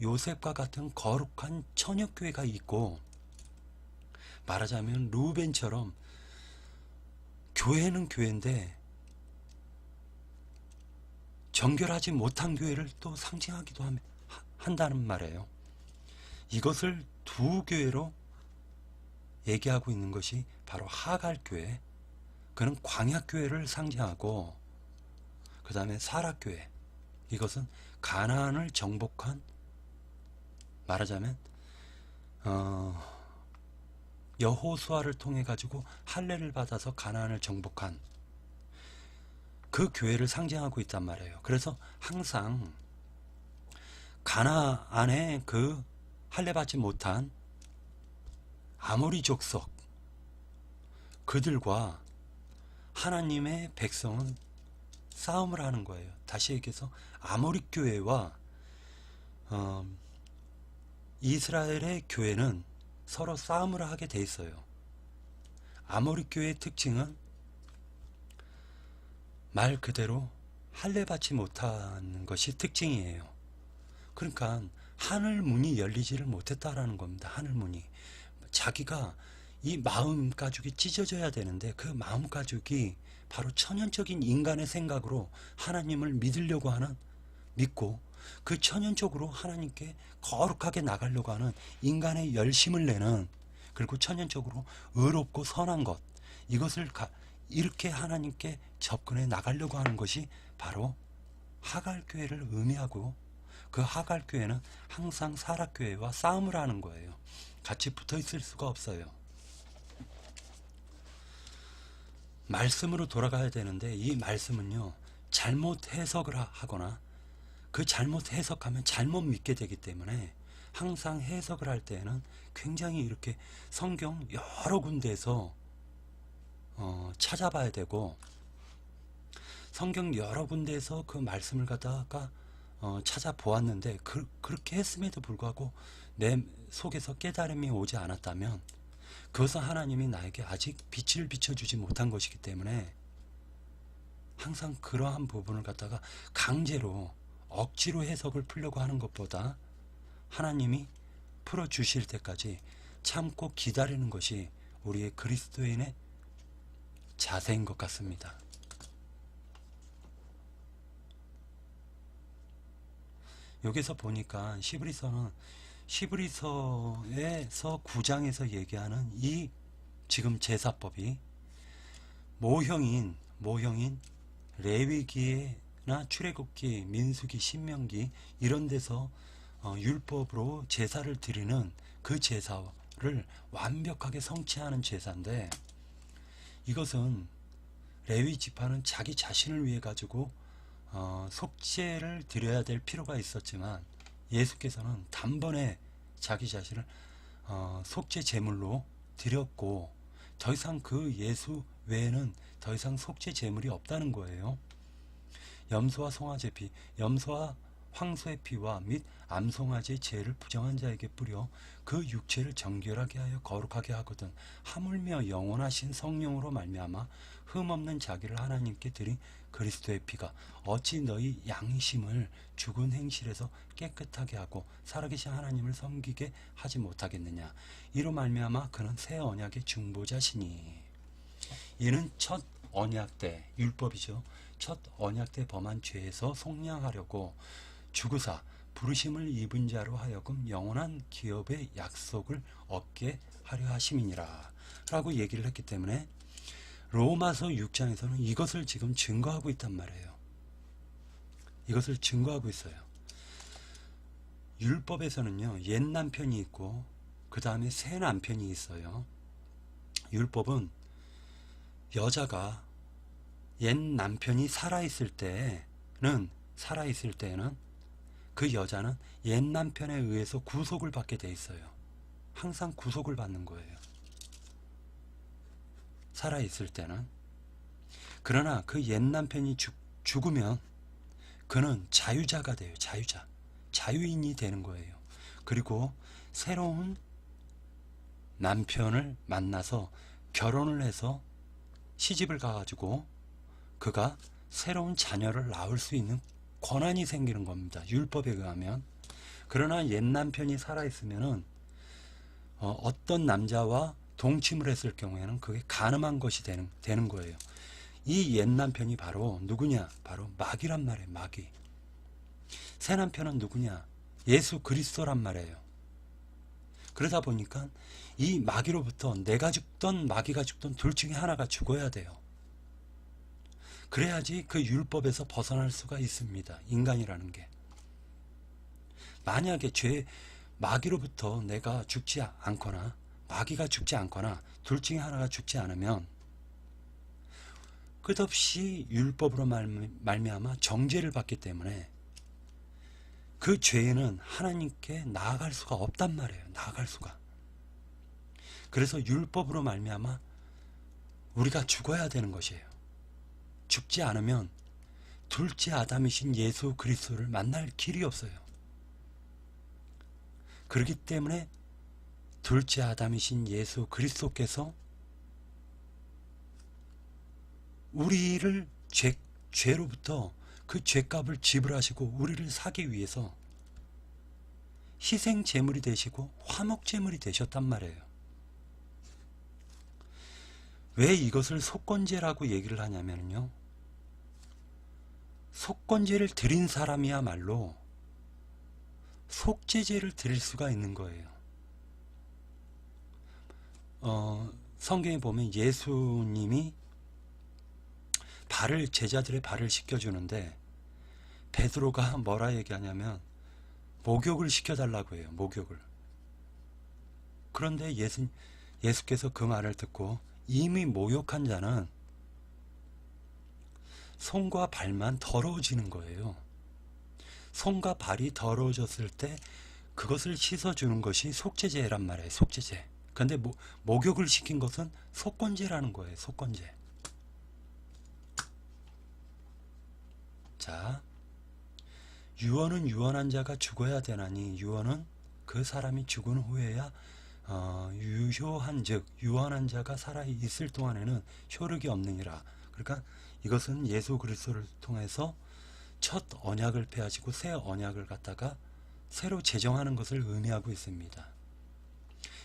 요셉과 같은 거룩한 처녀교회가 있고, 말하자면 루벤처럼 교회는 교회인데 정결하지 못한 교회를 또 상징하기도 한다는 말이에요. 이것을 두 교회로 얘기하고 있는 것이 바로 하갈교회, 그는 광야교회를 상징하고, 그 다음에 사라교회, 이것은 가나안을 정복한, 말하자면 여호수아를 통해 가지고 할례를 받아서 가나안을 정복한 그 교회를 상징하고 있단 말이에요. 그래서 항상 가나안의 그 할례 받지 못한 아모리 족속, 그들과 하나님의 백성은 싸움을 하는 거예요. 다시 얘기해서 아모리 교회와 이스라엘의 교회는 서로 싸움을 하게 돼 있어요. 아모리 교회의 특징은 말 그대로 할례 받지 못하는 것이 특징이에요. 그러니까 하늘 문이 열리지를 못했다라는 겁니다. 하늘 문이. 자기가 이 마음 가죽이 찢어져야 되는데, 그 마음 가죽이 바로 천연적인 인간의 생각으로 하나님을 믿으려고 믿고 그 천연적으로 하나님께 거룩하게 나가려고 하는 인간의 열심을 내는, 그리고 천연적으로 의롭고 선한 것, 이것을 이렇게 하나님께 접근해 나가려고 하는 것이 바로 하갈교회를 의미하고, 그 하갈교회는 항상 사락교회와 싸움을 하는 거예요. 같이 붙어 있을 수가 없어요. 말씀으로 돌아가야 되는데, 이 말씀은요, 잘못 해석을 하거나 그 잘못 해석하면 잘못 믿게 되기 때문에, 항상 해석을 할 때에는 굉장히 이렇게 성경 여러 군데에서 찾아봐야 되고, 성경 여러 군데에서 그 말씀을 갖다가 찾아보았는데, 그렇게 했음에도 불구하고 내 속에서 깨달음이 오지 않았다면, 그것은 하나님이 나에게 아직 빛을 비춰주지 못한 것이기 때문에, 항상 그러한 부분을 갖다가 강제로 억지로 해석을 풀려고 하는 것보다 하나님이 풀어주실 때까지 참고 기다리는 것이 우리의 그리스도인의 자세인 것 같습니다. 여기서 보니까 히브리서에서 9장에서 얘기하는 이 지금 제사법이 모형인 레위기나 출애굽기, 민수기, 신명기 이런 데서 율법으로 제사를 드리는 그 제사를 완벽하게 성취하는 제사인데, 이것은 레위 지파는 자기 자신을 위해 가지고 속죄를 드려야 될 필요가 있었지만, 예수께서는 단번에 자기 자신을 속죄 제물로 드렸고, 더 이상 그 예수 외에는 더 이상 속죄 제물이 없다는 거예요. 염소와 송아지의 피, 염소와 황소의 피와 및 암송아지의 죄를 부정한 자에게 뿌려 그 육체를 정결하게 하여 거룩하게 하거든, 하물며 영원하신 성령으로 말미암아 흠없는 자기를 하나님께 드린 그리스도의 피가 어찌 너희 양심을 죽은 행실에서 깨끗하게 하고 살아계신 하나님을 섬기게 하지 못하겠느냐. 이로 말미암아 그는 새 언약의 중보자시니, 이는 첫 언약 때, 율법이죠, 첫 언약 때 범한 죄에서 속량하려고 죽으사 부르심을 입은 자로 하여금 영원한 기업의 약속을 얻게 하려 하심이니라 라고 얘기를 했기 때문에, 로마서 6장에서는 이것을 지금 증거하고 있단 말이에요. 이것을 증거하고 있어요. 율법에서는요, 옛 남편이 있고 그 다음에 새 남편이 있어요. 율법은 여자가 옛 남편이 살아있을 때는 그 여자는 옛 남편에 의해서 구속을 받게 돼 있어요. 항상 구속을 받는 거예요, 살아있을 때는. 그러나 그 옛 남편이 죽으면 그는 자유자가 돼요. 자유인이 되는 거예요. 그리고 새로운 남편을 만나서 결혼을 해서 시집을 가가지고 그가 새로운 자녀를 낳을 수 있는 권한이 생기는 겁니다, 율법에 의하면. 그러나 옛 남편이 살아있으면은 어떤 남자와 동침을 했을 경우에는 그게 간음한 것이 되는 거예요. 이 옛 남편이 바로 누구냐? 바로 마귀란 말이에요, 마귀. 새 남편은 누구냐? 예수 그리스도란 말이에요. 그러다 보니까 이 마귀로부터 내가 죽던 마귀가 죽던 둘 중에 하나가 죽어야 돼요. 그래야지 그 율법에서 벗어날 수가 있습니다, 인간이라는 게. 만약에 마귀로부터 내가 죽지 않거나 마귀가 죽지 않거나 둘 중에 하나가 죽지 않으면 끝없이 율법으로 말미암아 정죄를 받기 때문에 그 죄에는 하나님께 나아갈 수가 없단 말이에요, 나아갈 수가. 그래서 율법으로 말미암아 우리가 죽어야 되는 것이에요. 죽지 않으면 둘째 아담이신 예수 그리스도를 만날 길이 없어요. 그렇기 때문에 둘째 아담이신 예수 그리스도께서 우리를 죄로부터 그 죄값을 지불하시고 우리를 사기 위해서 희생 제물이 되시고 화목 제물이 되셨단 말이에요. 왜 이것을 속건제라고 얘기를 하냐면요, 속건제를 드린 사람이야말로 속죄제를 드릴 수가 있는 거예요. 성경에 보면 예수님이 제자들의 발을 씻겨주는데 베드로가 뭐라 얘기하냐면 목욕을 시켜달라고 해요. 목욕을. 그런데 예수께서 그 말을 듣고 이미 목욕한 자는 손과 발만 더러워지는 거예요. 손과 발이 더러워졌을 때 그것을 씻어주는 것이 속죄제란 말이에요. 속죄제. 근데 목욕을 시킨 것은 속건제라는 거예요. 속건제. 자, 유언은 유언한 자가 죽어야 되나니 유언은 그 사람이 죽은 후에야 유효한 즉 유언한 자가 살아 있을 동안에는 효력이 없느니라. 그러니까 이것은 예수 그리스도를 통해서 첫 언약을 폐하시고 새 언약을 갖다가 새로 제정하는 것을 의미하고 있습니다.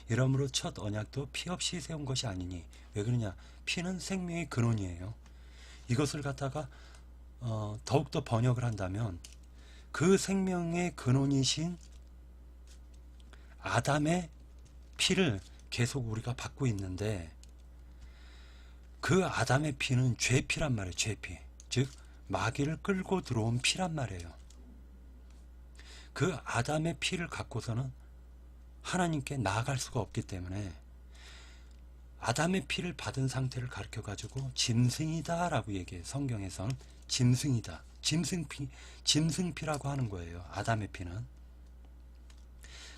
이러므로 첫 언약도 피 없이 세운 것이 아니니 왜 그러냐? 피는 생명의 근원이에요. 이것을 갖다가 더욱더 번역을 한다면 그 생명의 근원이신 아담의 피를 계속 우리가 받고 있는데 그 아담의 피는 죄피란 말이에요. 죄피. 즉 마귀를 끌고 들어온 피란 말이에요. 그 아담의 피를 갖고서는 하나님께 나아갈 수가 없기 때문에 아담의 피를 받은 상태를 가르쳐 가지고 짐승이다 라고 얘기해요. 성경에서는 짐승이다. 짐승피라고 하는 거예요. 아담의 피는.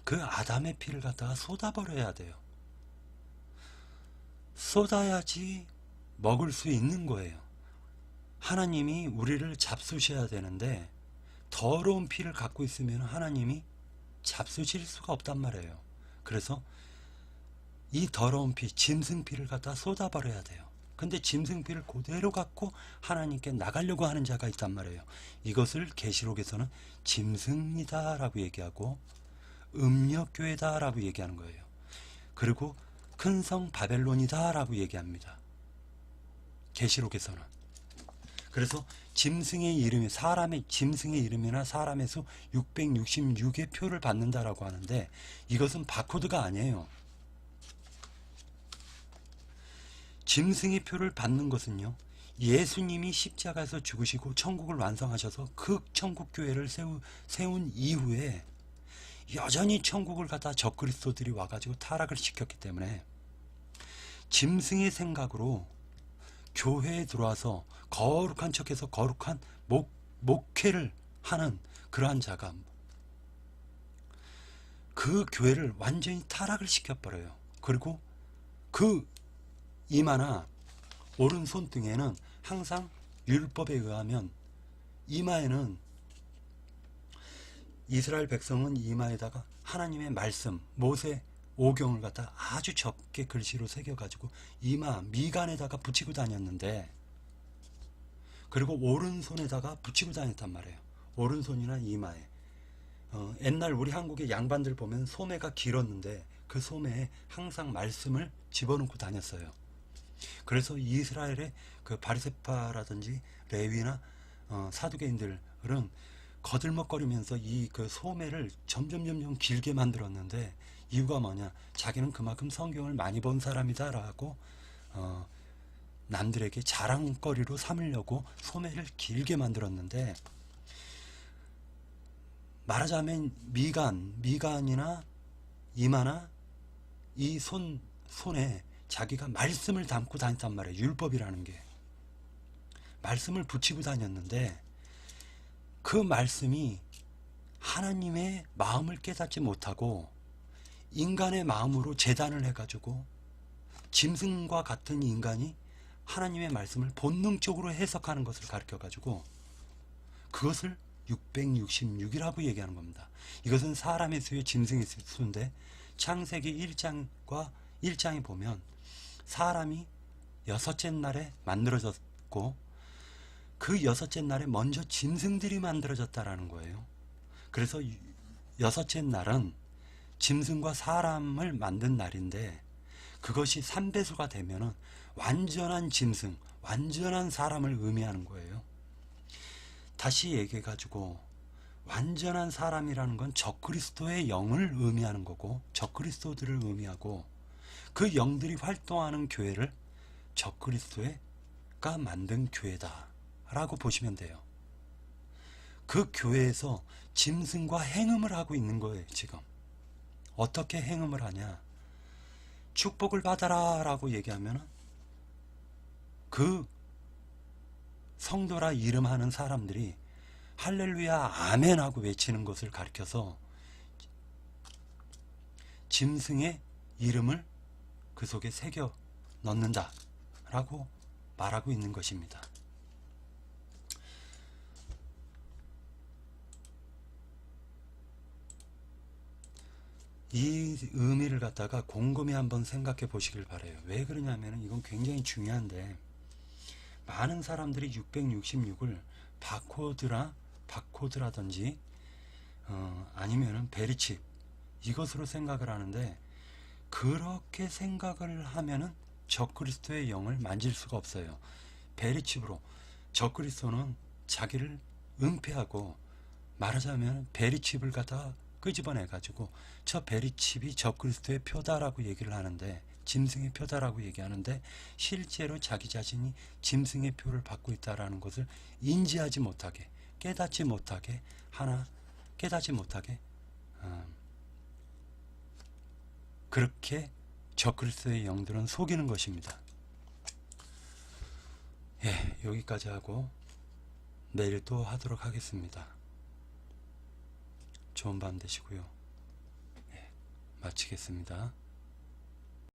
그 아담의 피를 갖다가 쏟아버려야 돼요. 쏟아야지 먹을 수 있는 거예요. 하나님이 우리를 잡수셔야 되는데 더러운 피를 갖고 있으면 하나님이 잡수실 수가 없단 말이에요. 그래서 이 더러운 피, 짐승피를 갖다 쏟아버려야 돼요. 근데 짐승피를 그대로 갖고 하나님께 나가려고 하는 자가 있단 말이에요. 이것을 계시록에서는 짐승이다 라고 얘기하고 음력교회다 라고 얘기하는 거예요. 그리고 큰 성 바벨론이다 라고 얘기합니다. 계시록에서는. 그래서 짐승의 이름이 짐승의 이름이나 사람의 수 666의 표를 받는다라고 하는데 이것은 바코드가 아니에요. 짐승의 표를 받는 것은요, 예수님이 십자가에서 죽으시고 천국을 완성하셔서 그 천국교회를 세운 이후에 여전히 천국을 갖다 적그리스도들이 와가지고 타락을 시켰기 때문에 짐승의 생각으로 교회에 들어와서 거룩한 척해서 거룩한 목회를 하는 그러한 자가 그 교회를 완전히 타락을 시켜버려요. 그리고 그 이마나 오른손등에는 항상 율법에 의하면 이마에는 이스라엘 백성은 이마에다가 하나님의 말씀, 모세 오경을 갖다 아주 적게 글씨로 새겨가지고 이마, 미간에다가 붙이고 다녔는데, 그리고 오른손에다가 붙이고 다녔단 말이에요. 오른손이나 이마에. 옛날 우리 한국의 양반들 보면 소매가 길었는데 그 소매에 항상 말씀을 집어넣고 다녔어요. 그래서 이스라엘의 그 바리새파라든지 레위나 사두개인들은 거들먹거리면서 이 그 소매를 점점 길게 만들었는데 이유가 뭐냐? 자기는 그만큼 성경을 많이 본 사람이다라고 남들에게 자랑거리로 삼으려고 소매를 길게 만들었는데, 말하자면 미간이나 이마나 이 손에 자기가 말씀을 담고 다녔단 말이에요. 율법이라는 게. 말씀을 붙이고 다녔는데 그 말씀이 하나님의 마음을 깨닫지 못하고 인간의 마음으로 재단을 해가지고 짐승과 같은 인간이 하나님의 말씀을 본능적으로 해석하는 것을 가르쳐가지고 그것을 666이라고 얘기하는 겁니다. 이것은 사람의 수요 짐승의 수인데 창세기 1장에 보면 사람이 여섯째 날에 만들어졌고 그 여섯째 날에 먼저 짐승들이 만들어졌다라는 거예요. 그래서 여섯째 날은 짐승과 사람을 만든 날인데 그것이 3배수가 되면은 완전한 짐승, 완전한 사람을 의미하는 거예요. 다시 얘기해가지고 완전한 사람이라는 건 적그리스도의 영을 의미하는 거고, 적그리스도들을 의미하고, 그 영들이 활동하는 교회를 적그리스도가 만든 교회다 라고 보시면 돼요. 그 교회에서 짐승과 행음을 하고 있는 거예요. 지금 어떻게 행음을 하냐, 축복을 받아라 라고 얘기하면 그 성도라 이름하는 사람들이 할렐루야 아멘 하고 외치는 것을 가리켜서 짐승의 이름을 그 속에 새겨 넣는다 라고 말하고 있는 것입니다. 이 의미를 갖다가 곰곰이 한번 생각해 보시길 바라요. 왜 그러냐면 이건 굉장히 중요한데, 많은 사람들이 666을 바코드라든지 아니면은 베리칩 이것으로 생각을 하는데, 그렇게 생각을 하면은 적그리스도의 영을 만질 수가 없어요. 베리칩으로 적그리스도는 자기를 은폐하고, 말하자면 베리칩을 갖다 끄집어내 가지고 저 베리칩이 적그리스도의 표다라고 얘기를 하는데, 짐승의 표다라고 얘기하는데, 실제로 자기 자신이 짐승의 표를 받고 있다라는 것을 인지하지 못하게, 깨닫지 못하게 그렇게 적그리스도의 영들은 속이는 것입니다. 예, 여기까지 하고 내일 또 하도록 하겠습니다. 좋은 밤 되시고요. 예, 마치겠습니다.